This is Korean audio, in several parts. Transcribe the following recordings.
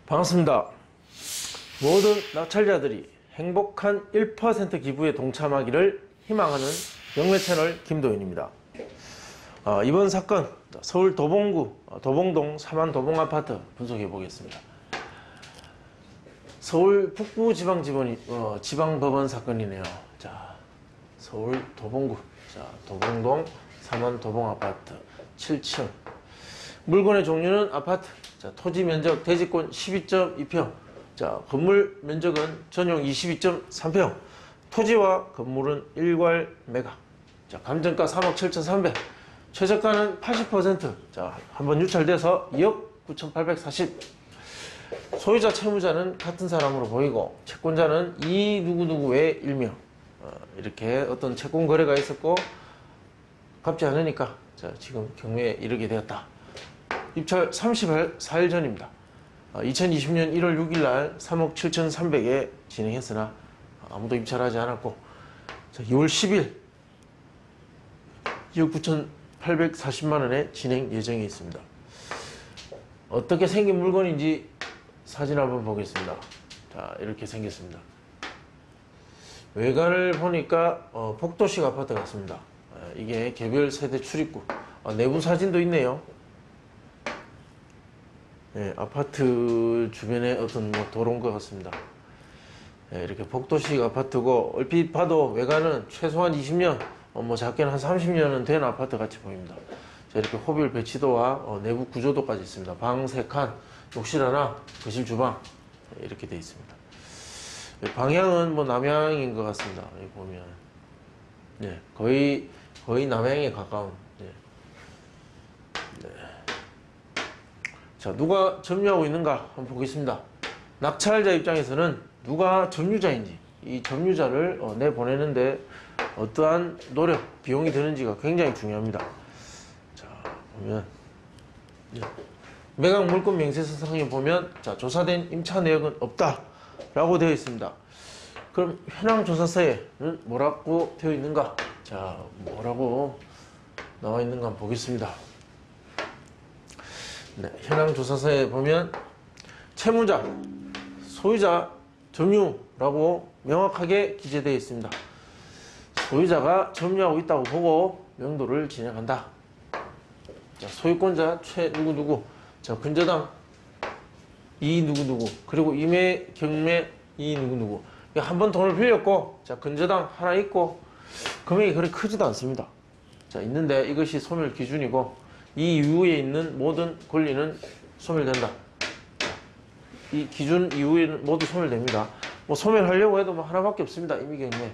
반갑습니다. 모든 낙찰자들이 행복한 1% 기부에 동참하기를 희망하는 경매 채널 김도윤입니다. 이번 사건 서울 도봉구 도봉동 사만도봉아파트 분석해 보겠습니다. 서울 북부지방법원 사건이네요. 자, 서울 도봉구 도봉동 사만도봉아파트 7층. 물건의 종류는 아파트. 자, 토지 면적 대지권 12.2평. 자, 건물 면적은 전용 22.3평. 토지와 건물은 일괄 매각. 자, 감정가 3억 7,300. 최저가는 80%. 자, 한번 유찰돼서 2억 9,840. 소유자 채무자는 같은 사람으로 보이고 채권자는 이 누구누구 외 일명. 이렇게 어떤 채권 거래가 있었고 갚지 않으니까 자, 지금 경매에 이르게 되었다. 입찰 34일 전입니다. 2020년 1월 6일 날 3억 7,300에 진행했으나 아무도 입찰하지 않았고, 자, 2월 10일 2억 9,840만원에 진행 예정에 있습니다. 어떻게 생긴 물건인지 사진 한번 보겠습니다. 자, 이렇게 생겼습니다. 외관을 보니까 복도식 아파트 같습니다. 이게 개별 세대 출입구. 내부 사진도 있네요. 네, 아파트 주변에 어떤 도로인 것 같습니다. 네, 이렇게 복도식 아파트고 얼핏 봐도 외관은 최소한 20년, 작게는 한 30년은 된 아파트 같이 보입니다. 자, 이렇게 호빌 배치도와 내부 구조도까지 있습니다. 방 3칸, 욕실 하나, 거실 주방 이렇게 되어 있습니다. 방향은 남향인 것 같습니다. 여기 보면 네, 거의 남향에 가까운. 네. 네. 자, 누가 점유하고 있는가 한번 보겠습니다. 낙찰자 입장에서는 누가 점유자인지, 이 점유자를 내보내는데 어떠한 노력, 비용이 드는지가 굉장히 중요합니다. 자, 보면 매각 물권 명세서상에 보면 자, 조사된 임차 내역은 없다 라고 되어 있습니다. 그럼 현황 조사서에는 뭐라고 되어 있는가? 자, 뭐라고 나와 있는가 한번 보겠습니다. 네, 현황 조사서에 보면 채무자, 소유자, 점유라고 명확하게 기재되어 있습니다. 소유자가 점유하고 있다고 보고 명도를 진행한다. 자, 소유권자 최 누구누구, 자, 근저당 이 누구누구, 그리고 임해 경매 이 누구누구. 한 번 돈을 빌렸고, 자, 근저당 하나 있고 금액이 그렇게 크지도 않습니다. 자, 있는데 이것이 소멸 기준이고 이 이후에 있는 모든 권리는 소멸된다. 이 기준 이후에는 모두 소멸됩니다. 소멸하려고 해도 하나밖에 없습니다. 임의경매.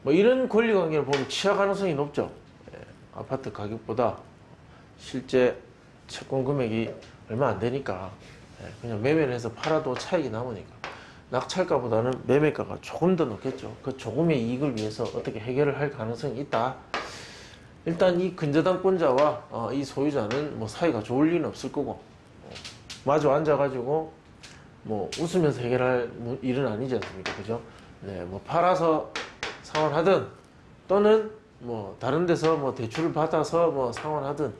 이런 권리관계를 보면 취하 가능성이 높죠. 아파트 가격보다 실제 채권 금액이 얼마 안 되니까 그냥 매매를 해서 팔아도 차익이 남으니까 낙찰가보다는 매매가가 조금 더 높겠죠. 그 조금의 이익을 위해서 어떻게 해결을 할 가능성이 있다. 일단 이 근저당권자와 이 소유자는 사이가 좋을 리는 없을 거고, 마주 앉아가지고 웃으면서 해결할 일은 아니지 않습니까? 그죠? 네, 팔아서 상환하든 또는 다른 데서 대출을 받아서 상환하든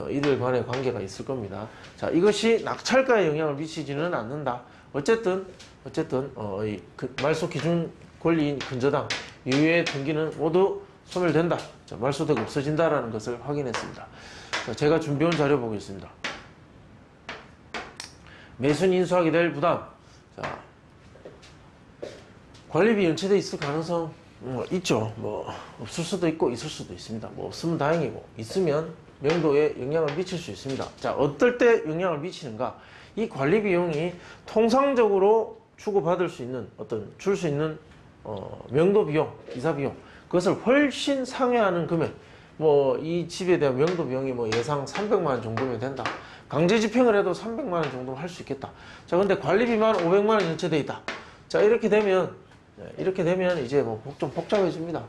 이들 간의 관계가 있을 겁니다. 자, 이것이 낙찰가에 영향을 미치지는 않는다. 어쨌든 이 말소 기준 권리인 근저당 이후의 등기는 모두 소멸된다. 자, 말소되고 없어진다라는 것을 확인했습니다. 자, 제가 준비한 자료 보겠습니다. 매수인 인수하게 될 부담. 자, 관리비 연체돼 있을 가능성 있죠. 없을 수도 있고 있을 수도 있습니다. 없으면 다행이고 있으면 명도에 영향을 미칠 수 있습니다. 자, 어떨 때 영향을 미치는가? 이 관리 비용이 통상적으로 주고받을 수 있는 줄 수 있는 명도 비용, 이사 비용, 그것을 훨씬 상회하는 금액. 이 집에 대한 명도 비용이 예상 300만 원 정도면 된다. 강제 집행을 해도 300만 원 정도 할 수 있겠다. 자, 근데 관리비만 500만 원 연체돼 있다. 자, 이렇게 되면 이제 좀 복잡해집니다.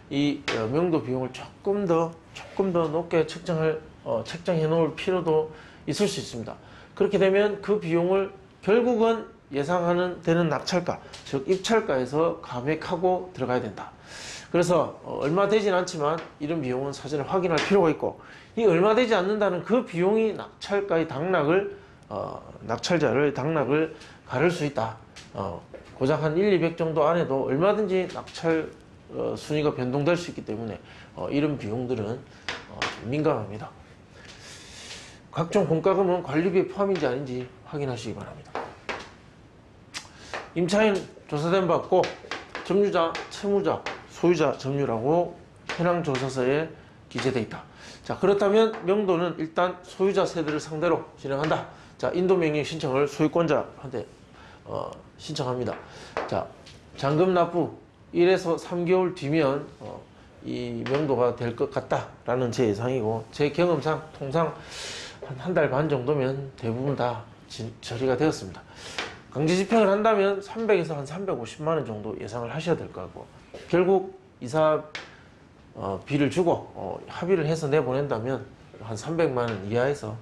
이 명도 비용을 조금 더 높게 책정해 놓을 필요도 있을 수 있습니다. 그렇게 되면 그 비용을 결국은 예상하는 되는 낙찰가, 즉 입찰가에서 감액하고 들어가야 된다. 그래서 얼마 되진 않지만 이런 비용은 사전에 확인할 필요가 있고, 이 얼마 되지 않는다는 그 비용이 낙찰가의 당락을 낙찰자를 당락을 가를 수 있다. 고작 한 1, 200 정도 안에도 얼마든지 낙찰 순위가 변동될 수 있기 때문에 이런 비용들은 좀 민감합니다. 각종 공과금은 관리비에 포함인지 아닌지 확인하시기 바랍니다. 임차인 조사된 바 없고 점유자, 채무자, 소유자 점유라고 현황조사서에 기재되어 있다. 자, 그렇다면 명도는 일단 소유자 세대를 상대로 진행한다. 자, 인도명령 신청을 소유권자한테 신청합니다. 자, 잔금 납부 1에서 3개월 뒤면 이 명도가 될 것 같다라는 제 예상이고, 제 경험상 통상 한 달 반 정도면 대부분 다 처리가 되었습니다. 강제 집행을 한다면 300에서 한 350만 원 정도 예상을 하셔야 될 것 같고, 결국 이사 비를 주고 합의를 해서 내보낸다면 한 300만 원 이하에서,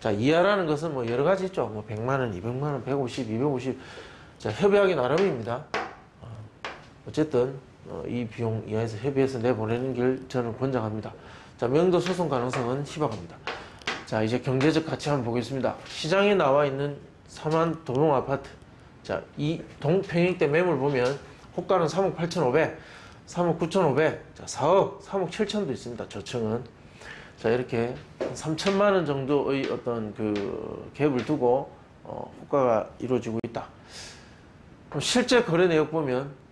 자, 이하라는 것은 뭐 여러 가지 있죠. 뭐 100만 원, 200만 원, 150, 250. 자, 협의하기 나름입니다. 어쨌든 이 비용 이하에서 협의해서 내보내는 길 저는 권장합니다. 자, 명도 소송 가능성은 희박합니다. 자, 이제 경제적 가치 한번 보겠습니다. 시장에 나와 있는 삼한 도봉 아파트. 자, 이 동평행대 매물 보면 호가는 3억 8,500, 3억 9,500, 자, 4억, 3억 7천도 있습니다. 저층은. 자, 이렇게 3천만 원 정도의 어떤 그 갭을 두고 호가가 이루어지고 있다. 그럼 실제 거래 내역 보면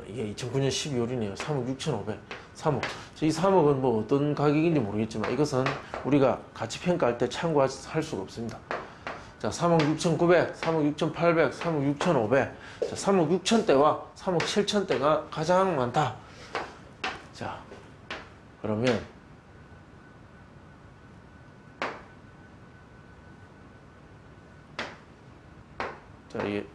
이게 2009년 12월이네요. 3억 6,500, 3억. 이 3억은 뭐 어떤 가격인지 모르겠지만 이것은 우리가 가치 평가할 때 참고할 수가 없습니다. 자, 3억 6,900, 3억 6,800, 3억 6,500. 자, 3억 6천대와 3억 7천대가 가장 많다. 자, 그러면 자, 이게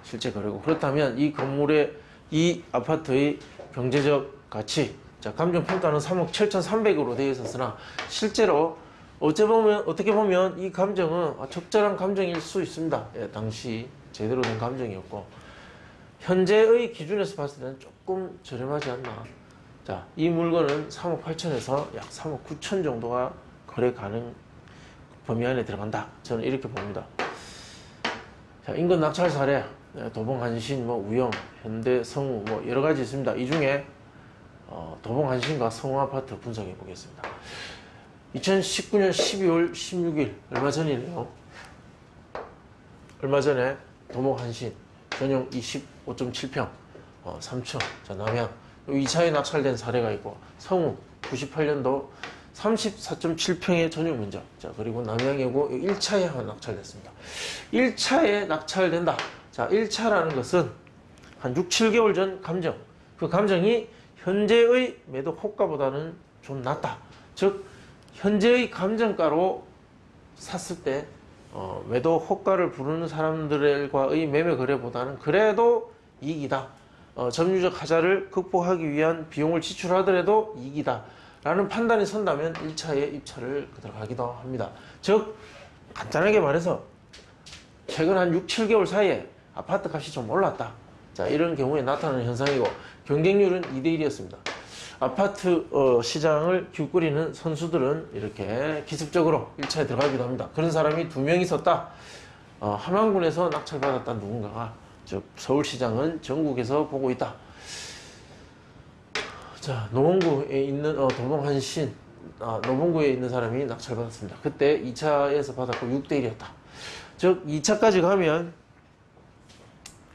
실제 거래고, 그렇다면 이 건물의 이 아파트의 경제적 가치, 자, 감정평가는 3억 7,300으로 되어 있었으나 실제로 어떻게 보면 이 감정은 적절한 감정일 수 있습니다. 예, 당시 제대로 된 감정이었고, 현재의 기준에서 봤을 때는 조금 저렴하지 않나. 자, 이 물건은 3억 8천에서 약 3억 9천 정도가 거래 가능 범위 안에 들어간다. 저는 이렇게 봅니다. 자, 인근 낙찰 사례, 도봉 한신, 뭐 우영, 현대, 성우, 뭐 여러 가지 있습니다. 이 중에 도봉 한신과 성우 아파트 분석해 보겠습니다. 2019년 12월 16일, 얼마 전이네요. 얼마 전에 도봉 한신 전용 25.7평 3층, 자, 남양 2차에 낙찰된 사례가 있고, 성우 98년도 34.7평의 전용 면적, 자, 그리고 남양이고 1차에 낙찰됐습니다. 1차에 낙찰된다. 자, 1차라는 것은 한 6, 7개월 전 감정, 그 감정이 현재의 매도 호가보다는 좀 낮다. 즉 현재의 감정가로 샀을 때 매도 호가를 부르는 사람들과의 매매 거래보다는 그래도 이익이다. 점유적 하자를 극복하기 위한 비용을 지출하더라도 이익이다 라는 판단이 선다면 1차에 입찰을 들어가기도 합니다. 즉 간단하게 말해서 최근 한 6, 7개월 사이에 아파트 값이 좀 올랐다. 자, 이런 경우에 나타나는 현상이고, 경쟁률은 2대1이었습니다. 아파트 시장을 기웃거리는 선수들은 이렇게 기습적으로 1차에 들어가기도 합니다. 그런 사람이 2명 있었다. 함안군에서 낙찰받았다는 누군가가, 즉 서울시장은 전국에서 보고 있다. 자, 노원구에 있는 도봉 한신, 노원구에 있는 사람이 낙찰받았습니다. 그때 2차에서 받았고 6대1이었다. 즉 2차까지 가면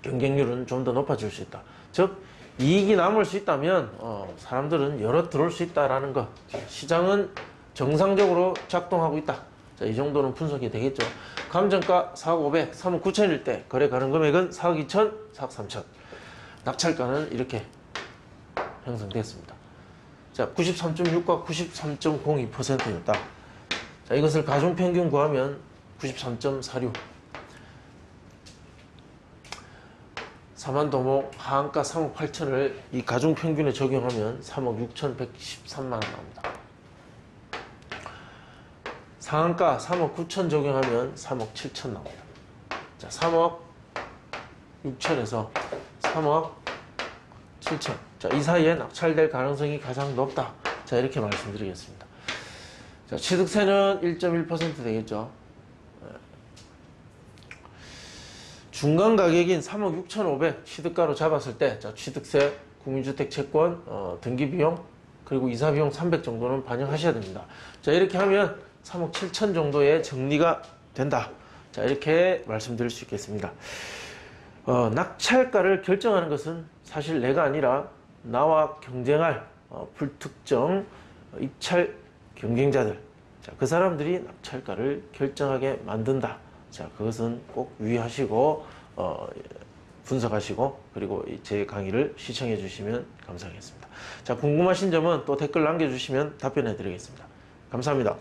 경쟁률은 좀 더 높아질 수 있다. 즉 이익이 남을 수 있다면 사람들은 여럿 들어올 수 있다라는 것. 시장은 정상적으로 작동하고 있다. 자, 이 정도는 분석이 되겠죠. 감정가 4억 500, 3억 9천일 때 거래 가능 금액은 4억 2천, 4억 3천. 낙찰가는 이렇게 형성됐습니다. 자, 93.6과 93.02%였다. 자, 이것을 가중평균 구하면 93.46. 삼한도목 하한가 3억 8천을 이 가중평균에 적용하면 3억 6,113만 원 나옵니다. 상한가 3억 9천 적용하면 3억 7천 나옵니다. 자, 3억 6천에서 3억 7천. 자, 이 사이에 낙찰될 가능성이 가장 높다. 자, 이렇게 말씀드리겠습니다. 자, 취득세는 1.1% 되겠죠. 중간 가격인 3억 6,500 취득가로 잡았을 때, 자, 취득세, 국민주택 채권, 등기비용, 그리고 이사비용 300 정도는 반영하셔야 됩니다. 자, 이렇게 하면 3억 7천 정도의 정리가 된다. 자, 이렇게 말씀드릴 수 있겠습니다. 낙찰가를 결정하는 것은 사실 내가 아니라 나와 경쟁할 불특정 입찰 경쟁자들, 자, 그 사람들이 낙찰가를 결정하게 만든다. 자, 그것은 꼭 유의하시고 분석하시고 그리고 제 강의를 시청해 주시면 감사하겠습니다. 자, 궁금하신 점은 또 댓글 남겨주시면 답변해 드리겠습니다. 감사합니다.